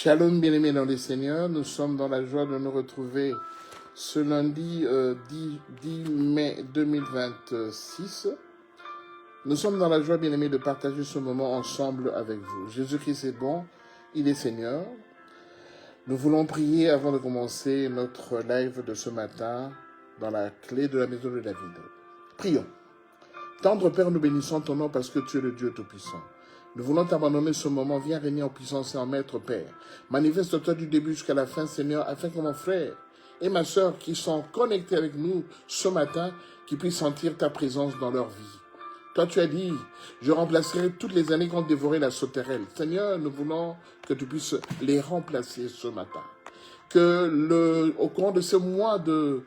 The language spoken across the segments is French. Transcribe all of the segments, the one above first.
Shalom, bien-aimés dans les Seigneurs, nous sommes dans la joie de nous retrouver ce lundi 10 mai 2026. Nous sommes dans la joie, bien-aimés, de partager ce moment ensemble avec vous. Jésus-Christ est bon, il est Seigneur. Nous voulons prier avant de commencer notre live de ce matin dans la clé de la maison de David. Prions. Tendre Père, nous bénissons ton nom parce que tu es le Dieu Tout-Puissant. Nous voulons t'abandonner ce moment. Viens régner en puissance et en maître, Père. Manifeste-toi du début jusqu'à la fin, Seigneur, afin que mon frère et ma sœur qui sont connectés avec nous ce matin, qui puissent sentir ta présence dans leur vie. Toi, tu as dit, je remplacerai toutes les années qu'ont dévoré la sauterelle. Seigneur, nous voulons que tu puisses les remplacer ce matin. Au courant de ce mois de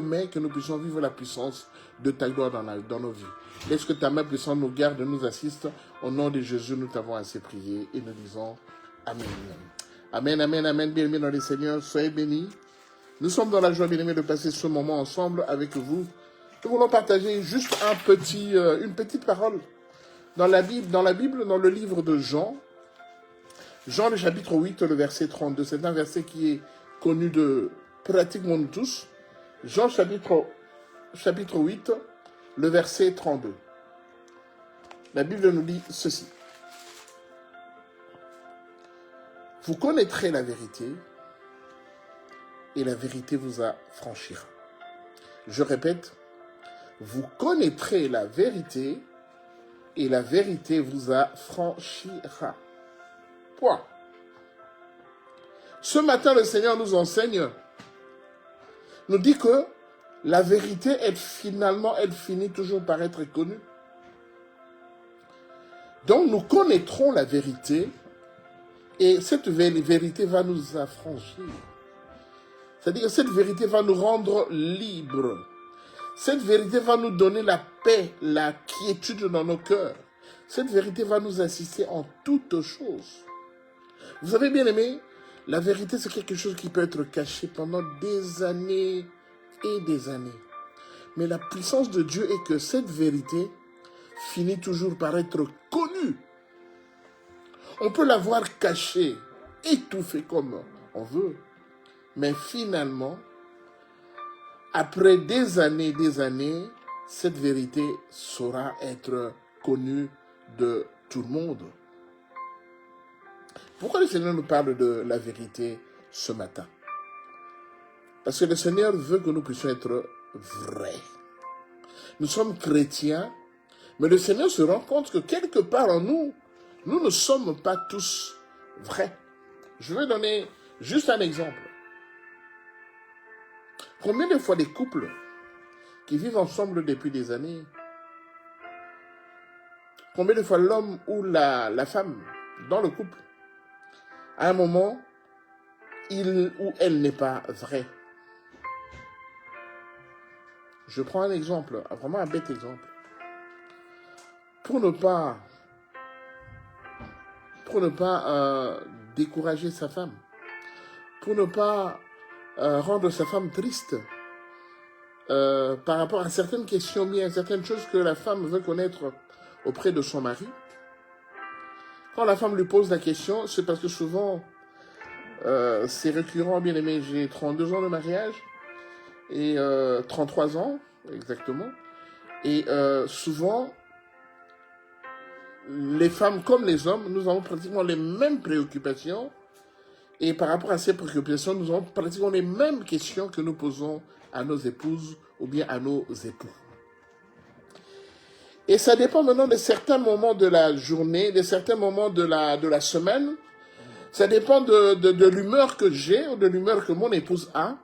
mai, que nous puissions vivre la puissance de ta gloire dans nos vies. Laisse que ta main puissante nous garde, nous assiste. Au nom de Jésus, nous t'avons assez prié et nous disons Amen. Amen, amen, amen. Bien-aimés dans les Seigneurs, soyez bénis. Nous sommes dans la joie, bien-aimés, de passer ce moment ensemble avec vous. Nous voulons partager juste une petite parole dans la Bible, dans le livre de Jean. Jean, le chapitre 8, le verset 32. C'est un verset qui est connu de pratiquement nous tous. Jean, chapitre 8, le verset 32. La Bible nous dit ceci. Vous connaîtrez la vérité, et la vérité vous affranchira. Je répète, vous connaîtrez la vérité, et la vérité vous affranchira. Point. Ce matin, le Seigneur nous enseigne, nous dit que la vérité, elle finit toujours par être connue. Donc, nous connaîtrons la vérité, et cette vérité va nous affranchir. C'est-à-dire que cette vérité va nous rendre libres. Cette vérité va nous donner la paix, la quiétude dans nos cœurs. Cette vérité va nous assister en toutes choses. Vous savez, bien aimé, la vérité, c'est quelque chose qui peut être caché pendant des années et des années. Mais la puissance de Dieu est que cette vérité finit toujours par être connue. On peut la voir cachée, étouffée comme on veut. Mais finalement, après des années, cette vérité saura être connue de tout le monde. Pourquoi le Seigneur nous parle de la vérité ce matin? Parce que le Seigneur veut que nous puissions être vrais. Nous sommes chrétiens, mais le Seigneur se rend compte que quelque part en nous, nous ne sommes pas tous vrais. Je vais donner juste un exemple. Combien de fois des couples qui vivent ensemble depuis des années, combien de fois l'homme ou la femme dans le couple, à un moment, il ou elle n'est pas vrai. Je prends un exemple, vraiment un bête exemple. Pour ne pas décourager sa femme, pour ne pas rendre sa femme triste par rapport à certaines questions, bien certaines choses que la femme veut connaître auprès de son mari. Quand la femme lui pose la question, c'est parce que souvent, c'est récurrent, bien aimé, j'ai 32 ans de mariage, et 33 ans, exactement, et souvent, les femmes comme les hommes, nous avons pratiquement les mêmes préoccupations, et par rapport à ces préoccupations, nous avons pratiquement les mêmes questions que nous posons à nos épouses ou bien à nos époux. Et ça dépend maintenant de certains moments de la journée, de certains moments de la semaine. Ça dépend de l'humeur que j'ai ou de l'humeur que mon épouse a.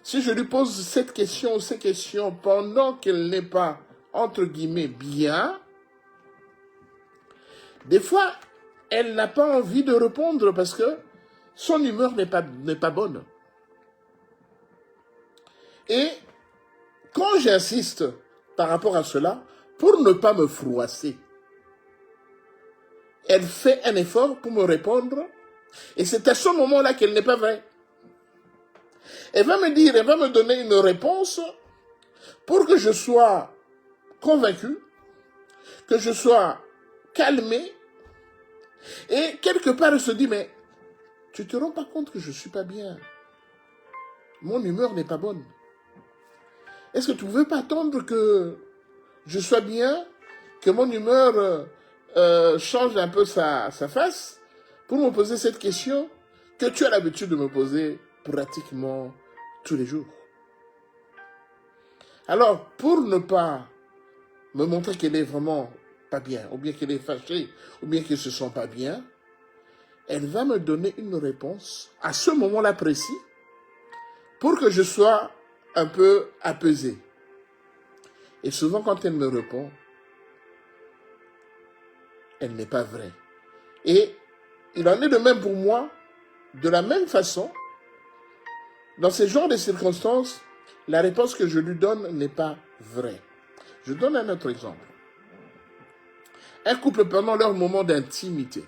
Si je lui pose cette question ou ces questions pendant qu'elle n'est pas, entre guillemets, bien, des fois, elle n'a pas envie de répondre parce que son humeur n'est pas bonne. Et quand j'insiste par rapport à cela, pour ne pas me froisser, elle fait un effort pour me répondre, et c'est à ce moment-là qu'elle n'est pas vraie. Elle va me donner une réponse pour que je sois convaincu, que je sois calmé, et quelque part elle se dit, mais tu ne te rends pas compte que je ne suis pas bien. Mon humeur n'est pas bonne. Est-ce que tu ne pouvais pas attendre que je sois bien, que mon humeur change un peu sa face pour me poser cette question que tu as l'habitude de me poser pratiquement tous les jours? Alors, pour ne pas me montrer qu'elle est vraiment pas bien, ou bien qu'elle est fâchée, ou bien qu'elle ne se sent pas bien, elle va me donner une réponse à ce moment-là précis pour que je sois un peu apaisé. Et souvent, quand elle me répond, elle n'est pas vraie. Et il en est de même pour moi, de la même façon, dans ce genre de circonstances, la réponse que je lui donne n'est pas vraie. Je donne un autre exemple. Un couple pendant leur moment d'intimité.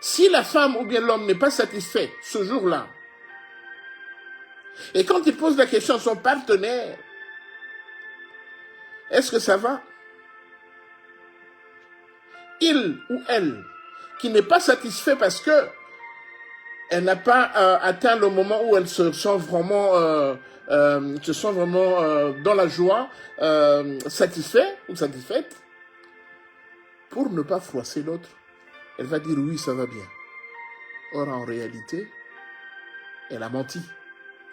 Si la femme ou bien l'homme n'est pas satisfait ce jour-là, et quand il pose la question à son partenaire, est-ce que ça va? Il ou elle qui n'est pas satisfait parce que elle n'a pas atteint le moment où elle se sent vraiment, dans la joie, satisfait ou satisfaite, pour ne pas froisser l'autre, elle va dire oui, ça va bien. Or, en réalité, elle a menti,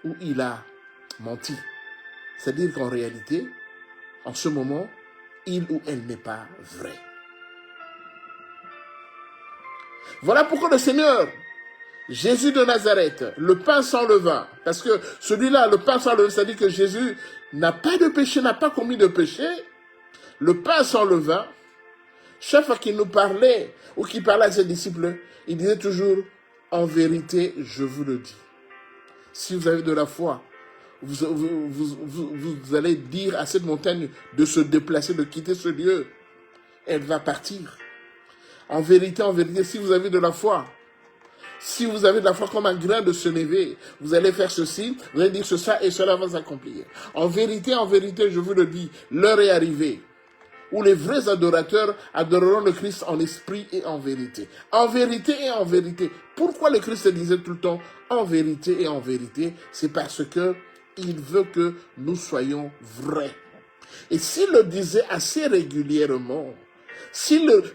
ou il a menti. C'est-à-dire qu'en réalité, en ce moment, il ou elle n'est pas vrai. Voilà pourquoi le Seigneur, Jésus de Nazareth, le pain sans levain, parce que celui-là, le pain sans levain, c'est-à-dire que Jésus n'a pas de péché, n'a pas commis de péché, le pain sans levain, chaque fois qu'il nous parlait, ou qu'il parlait à ses disciples, il disait toujours, en vérité, je vous le dis. Si vous avez de la foi, vous allez dire à cette montagne de se déplacer, de quitter ce lieu. Elle va partir. En vérité, si vous avez de la foi, si vous avez de la foi comme un grain de sénévé, vous allez faire ceci, vous allez dire ceci et cela va s'accomplir. En vérité, je vous le dis, l'heure est arrivée où les vrais adorateurs adoreront le Christ en esprit et en vérité. En vérité et en vérité. Pourquoi le Christ disait tout le temps en vérité et en vérité? C'est parce que il veut que nous soyons vrais. Et s'il le disait assez régulièrement,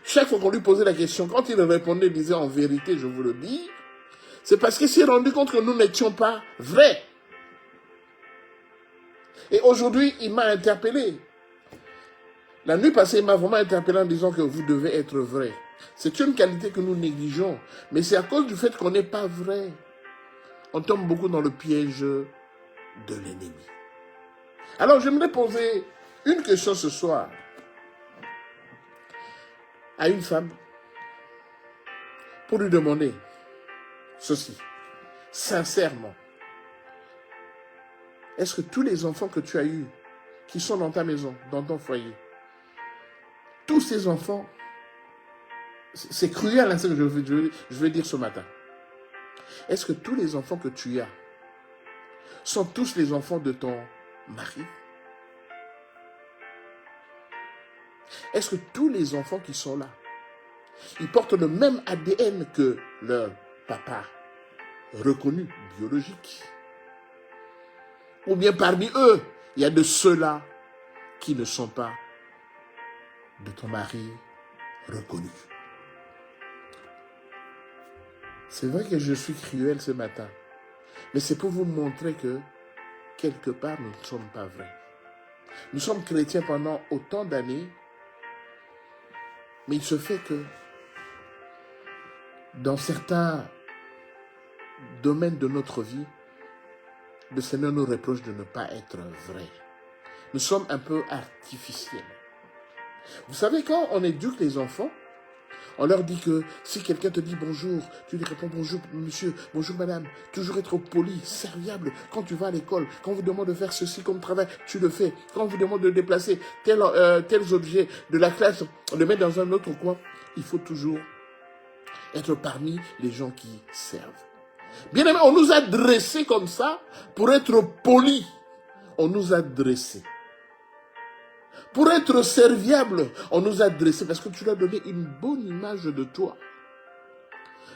chaque fois qu'on lui posait la question, quand il répondait, il disait en vérité, je vous le dis, c'est parce qu'il s'est rendu compte que nous n'étions pas vrais. Et aujourd'hui, il m'a interpellé. La nuit passée, il m'a vraiment interpellé en disant que vous devez être vrai. C'est une qualité que nous négligeons, mais c'est à cause du fait qu'on n'est pas vrai. On tombe beaucoup dans le piège de l'ennemi. Alors, j'aimerais poser une question ce soir à une femme pour lui demander ceci, sincèrement. Est-ce que tous les enfants que tu as eus, qui sont dans ta maison, dans ton foyer, tous ces enfants, c'est cruel ce que je veux dire ce matin. Est-ce que tous les enfants que tu as sont tous les enfants de ton mari? Est-ce que tous les enfants qui sont là, ils portent le même ADN que leur papa reconnu, biologique? Ou bien parmi eux, il y a de ceux-là qui ne sont pas de ton mari reconnu. C'est vrai que je suis cruel ce matin, mais c'est pour vous montrer que quelque part nous ne sommes pas vrais. Nous sommes chrétiens pendant autant d'années, mais il se fait que dans certains domaines de notre vie, le Seigneur nous reproche de ne pas être vrais. Nous sommes un peu artificiels. Vous savez, quand on éduque les enfants, on leur dit que si quelqu'un te dit bonjour, tu lui réponds bonjour monsieur, bonjour madame. Toujours être poli, serviable. Quand tu vas à l'école, quand on vous demande de faire ceci comme travail, tu le fais. Quand on vous demande de déplacer tels objets de la classe, on le met dans un autre coin. Il faut toujours être parmi les gens qui servent. Bien aimé, on nous a dressés comme ça pour être polis. On nous a dressés. Pour être serviable, on nous a dressés parce que tu leur as donné une bonne image de toi.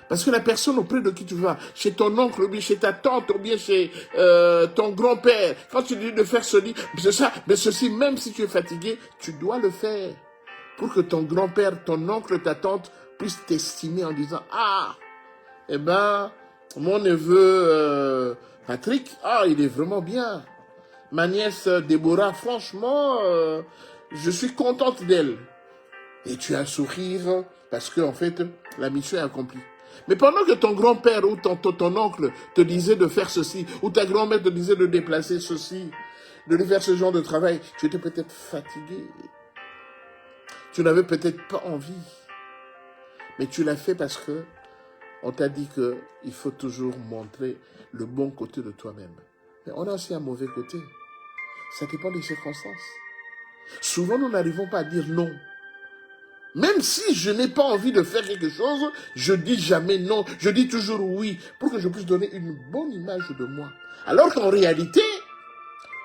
Parce que la personne auprès de qui tu vas, chez ton oncle, ou bien chez ta tante, ou bien chez ton grand-père, quand tu lui dis de faire ça, mais ceci, même si tu es fatigué, tu dois le faire. Pour que ton grand-père, ton oncle, ta tante puissent t'estimer en disant, ah, eh ben, mon neveu Patrick, ah, il est vraiment bien. Ma nièce Déborah, franchement, je suis contente d'elle. Et tu as un sourire parce que, en fait, la mission est accomplie. Mais pendant que ton grand-père ou ton oncle te disait de faire ceci, ou ta grand-mère te disait de déplacer ceci, de faire ce genre de travail, tu étais peut-être fatigué. Tu n'avais peut-être pas envie. Mais tu l'as fait parce que on t'a dit qu'il faut toujours montrer le bon côté de toi-même. Mais on a aussi un mauvais côté. Ça dépend des circonstances. Souvent, nous n'arrivons pas à dire non. Même si je n'ai pas envie de faire quelque chose, je dis jamais non. Je dis toujours oui pour que je puisse donner une bonne image de moi. Alors qu'en réalité,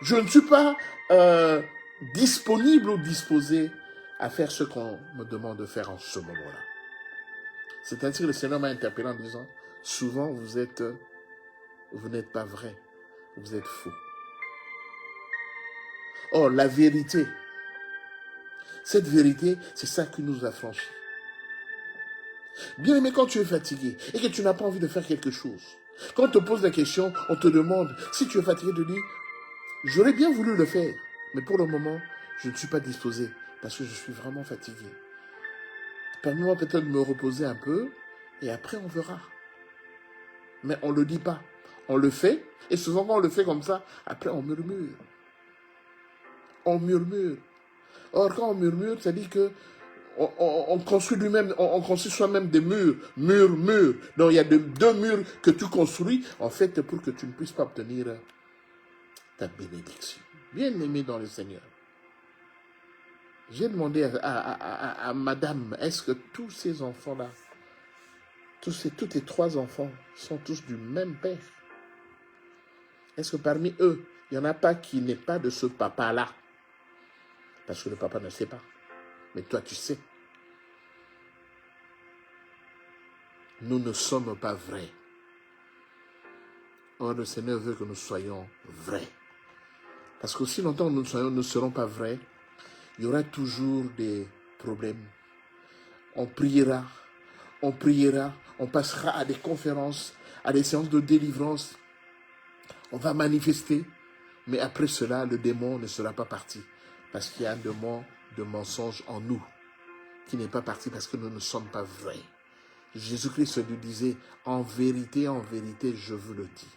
je ne suis pas disponible ou disposé à faire ce qu'on me demande de faire en ce moment-là. C'est ainsi que le Seigneur m'a interpellé en disant, souvent vous n'êtes pas vrai, vous êtes faux. Or, la vérité, cette vérité, c'est ça qui nous affranchit. Bien aimé, quand tu es fatigué et que tu n'as pas envie de faire quelque chose, quand on te pose la question, on te demande, si tu es fatigué, de dire, j'aurais bien voulu le faire, mais pour le moment, je ne suis pas disposé parce que je suis vraiment fatigué. Permets-moi peut-être de me reposer un peu et après on verra. Mais on ne le dit pas. On le fait et souvent quand on le fait comme ça, après on murmure. On murmure. Or, quand on murmure, ça dit que on construit lui-même, on construit soi-même des murs. Donc, il y a deux murs que tu construis, en fait, pour que tu ne puisses pas obtenir ta bénédiction. Bien aimé dans le Seigneur. J'ai demandé à madame, est-ce que tous ces enfants-là, tous tes 3 enfants sont tous du même père? Est-ce que parmi eux, il n'y en a pas qui n'est pas de ce papa-là? Parce que le papa ne sait pas. Mais toi, tu sais. Nous ne sommes pas vrais. Or, le Seigneur veut que nous soyons vrais. Parce qu'aussi longtemps que nous ne serons pas vrais, il y aura toujours des problèmes. On priera, on passera à des conférences, à des séances de délivrance. On va manifester, mais après cela, le démon ne sera pas parti. Parce qu'il y a un démon de mensonge en nous qui n'est pas parti parce que nous ne sommes pas vrais. Jésus-Christ lui disait, en vérité, je vous le dis.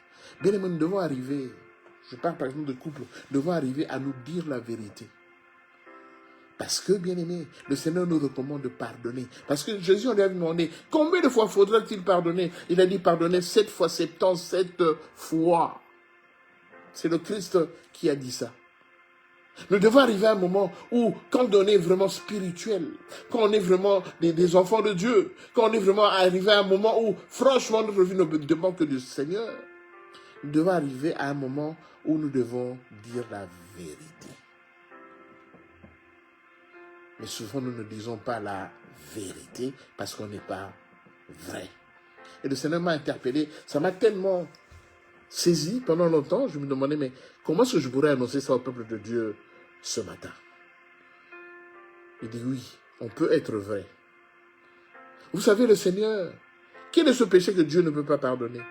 Bien aimé, nous devons arriver, je parle par exemple de couple, nous devons arriver à nous dire la vérité. Parce que, bien aimé, le Seigneur nous recommande de pardonner. Parce que Jésus, on lui a demandé, combien de fois faudra-t-il pardonner? Il a dit pardonner 7 fois 77 fois. C'est le Christ qui a dit ça. Nous devons arriver à un moment où, quand on est vraiment spirituel, quand on est vraiment des enfants de Dieu, quand on est vraiment arrivé à un moment où, franchement, notre vie ne dépend que du Seigneur, nous devons arriver à un moment où nous devons dire la vérité. Mais souvent, nous ne disons pas la vérité parce qu'on n'est pas vrai. Et le Seigneur m'a interpellé, ça m'a tellement saisi pendant longtemps, je me demandais, mais comment est-ce que je pourrais annoncer ça au peuple de Dieu ce matin? Il dit oui, on peut être vrai. Vous savez, le Seigneur, quel est ce péché que Dieu ne peut pas pardonner?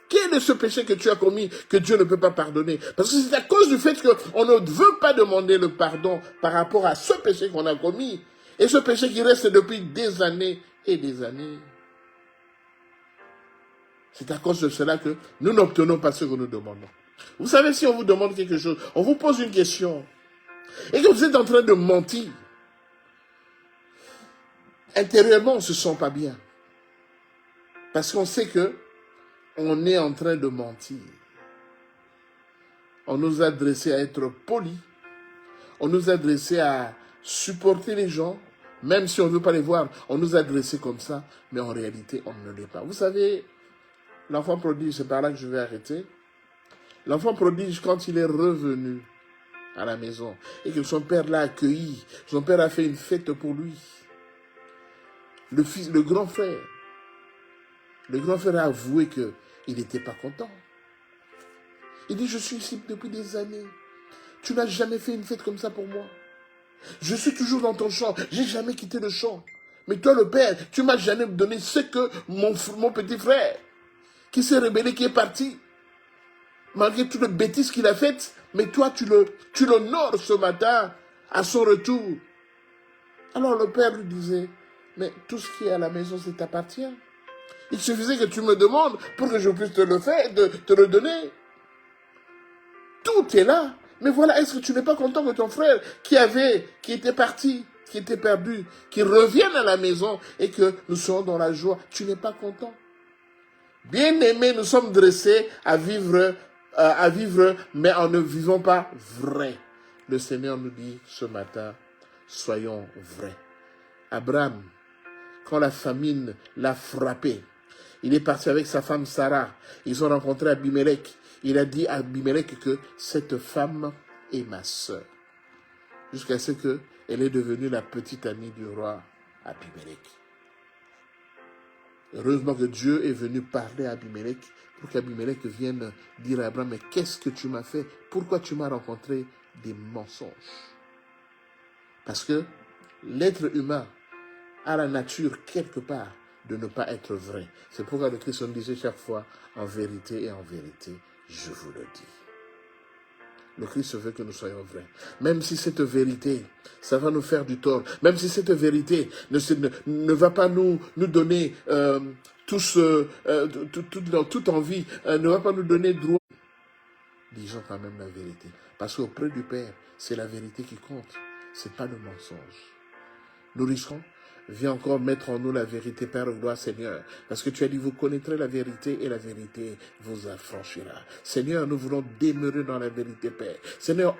Quel est ce péché que tu as commis que Dieu ne peut pas pardonner? Parce que c'est à cause du fait qu'on ne veut pas demander le pardon par rapport à ce péché qu'on a commis. Et ce péché qui reste depuis des années et des années. C'est à cause de cela que nous n'obtenons pas ce que nous demandons. Vous savez, si on vous demande quelque chose, on vous pose une question, et que vous êtes en train de mentir, intérieurement, on ne se sent pas bien. Parce qu'on sait que on est en train de mentir. On nous a adressé à être polis. On nous a adressé à supporter les gens, même si on ne veut pas les voir. On nous a adressé comme ça, mais en réalité, on ne l'est pas. Vous savez, l'enfant prodige, c'est par là que je vais arrêter. L'enfant prodige, quand il est revenu à la maison et que son père l'a accueilli, son père a fait une fête pour lui. Le grand frère Le grand frère a avoué qu'il n'était pas content. Il dit, je suis ici depuis des années. Tu n'as jamais fait une fête comme ça pour moi. Je suis toujours dans ton champ. Je n'ai jamais quitté le champ. Mais toi, le père, tu ne m'as jamais donné ce que mon petit frère, qui s'est rebellé, qui est parti, malgré toutes les bêtises qu'il a faites, mais toi, tu l'honores ce matin à son retour. Alors le père lui disait, mais tout ce qui est à la maison, ça t'appartient. Il suffisait que tu me demandes pour que je puisse te le faire, te le donner. Tout est là. Mais voilà, est-ce que tu n'es pas content que ton frère qui était parti, qui était perdu, qui revienne à la maison et que nous soyons dans la joie? Tu n'es pas content? Bien-aimés, nous sommes dressés à vivre, mais en ne vivant pas vrai. Le Seigneur nous dit ce matin, soyons vrais. Abraham, quand la famine l'a frappé, il est parti avec sa femme Sarah. Ils ont rencontré Abimelech. Il a dit à Abimelech que cette femme est ma sœur. Jusqu'à ce qu'elle est devenue la petite amie du roi Abimelech. Heureusement que Dieu est venu parler à Abimelech pour qu'Abimelech vienne dire à Abraham, mais qu'est-ce que tu m'as fait? Pourquoi tu m'as rencontré des mensonges? Parce que l'être humain a la nature quelque part de ne pas être vrai. C'est pourquoi le Christ nous disait chaque fois, en vérité et en vérité, je vous le dis. Le Christ veut que nous soyons vrais. Même si cette vérité, ça va nous faire du tort. Même si cette vérité ne va pas nous donner toute envie, ne va pas nous donner droit. Disons quand même la vérité. Parce qu'auprès du Père, c'est la vérité qui compte. Ce n'est pas le mensonge. Nous risquons. Viens encore mettre en nous la vérité, Père, gloire, Seigneur. Parce que tu as dit, vous connaîtrez la vérité et la vérité vous affranchira. Seigneur, nous voulons demeurer dans la vérité, Père. Seigneur,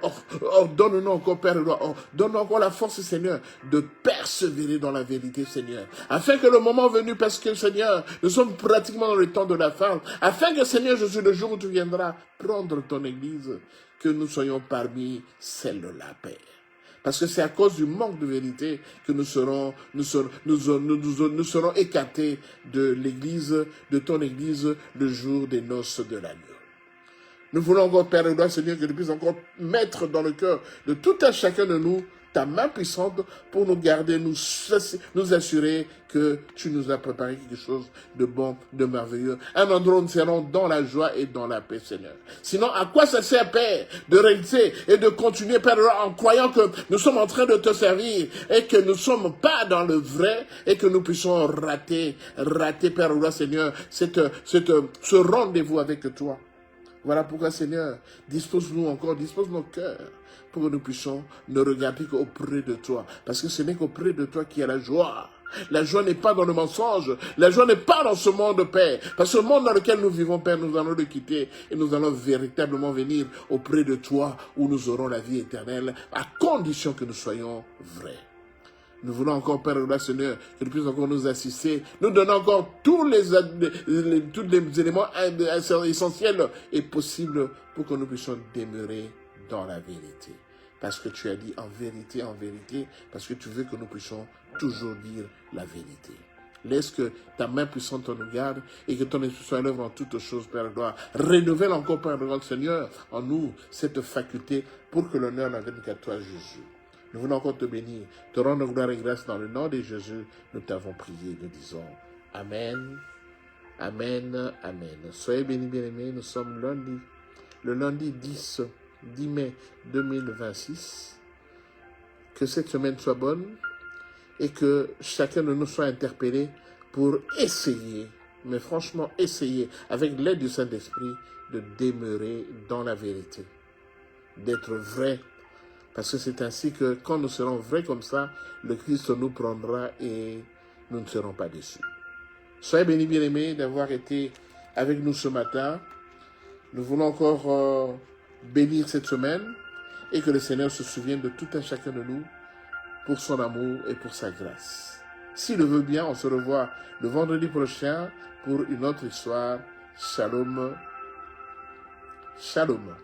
donne-nous encore, Père, gloire, donne-nous encore la force, Seigneur, de persévérer dans la vérité, Seigneur. Afin que le moment venu, parce que, Seigneur, nous sommes pratiquement dans le temps de la fin, afin que, Seigneur Jésus, le jour où tu viendras prendre ton Église, que nous soyons parmi celles-là, Père. Parce que c'est à cause du manque de vérité que nous serons écartés de l'Église, de ton Église, le jour des noces de l'agneau. Nous voulons encore, Père et gloire, Seigneur, que tu puisses encore mettre dans le cœur de tout un chacun de nous ta main puissante pour nous garder, nous assurer que tu nous as préparé quelque chose de bon, de merveilleux. Un endroit où nous serons dans la joie et dans la paix, Seigneur. Sinon, à quoi ça sert, Père, de rester et de continuer, Père, en croyant que nous sommes en train de te servir et que nous ne sommes pas dans le vrai et que nous puissions rater, Père, Seigneur, ce rendez-vous avec toi. Voilà pourquoi, Seigneur, dispose nos cœurs pour que nous puissions ne regarder qu'auprès de toi. Parce que ce n'est qu'auprès de toi qu'il y a la joie. La joie n'est pas dans le mensonge. La joie n'est pas dans ce monde, Père. Parce que ce monde dans lequel nous vivons, Père, nous allons le quitter et nous allons véritablement venir auprès de toi où nous aurons la vie éternelle à condition que nous soyons vrais. Nous voulons encore, Père, Seigneur, que tu puisses encore nous assister, nous donner encore tous les éléments essentiels et possibles pour que nous puissions demeurer dans la vérité. Parce que tu as dit en vérité, parce que tu veux que nous puissions toujours dire la vérité. Laisse que ta main puissante nous garde et que ton esprit soit à l'œuvre en toutes choses, Père de gloire. Renouvelle encore, Père de gloire, Seigneur, en nous cette faculté pour que l'honneur n'en vienne qu'à toi, Jésus. Nous voulons encore te bénir, te rendre gloire et grâce dans le nom de Jésus. Nous t'avons prié, nous disons Amen, Amen, Amen. Soyez bénis, bien-aimés, nous sommes le lundi 10 mai 2026. Que cette semaine soit bonne et que chacun de nous soit interpellé pour essayer, mais franchement essayer, avec l'aide du Saint-Esprit, de demeurer dans la vérité, d'être vrai. Parce que c'est ainsi que quand nous serons vrais comme ça, le Christ nous prendra et nous ne serons pas déçus. Soyez bénis, bien-aimés, d'avoir été avec nous ce matin. Nous voulons encore bénir cette semaine et que le Seigneur se souvienne de tout un chacun de nous pour son amour et pour sa grâce. S'il le veut bien, on se revoit le vendredi prochain pour une autre histoire. Shalom. Shalom.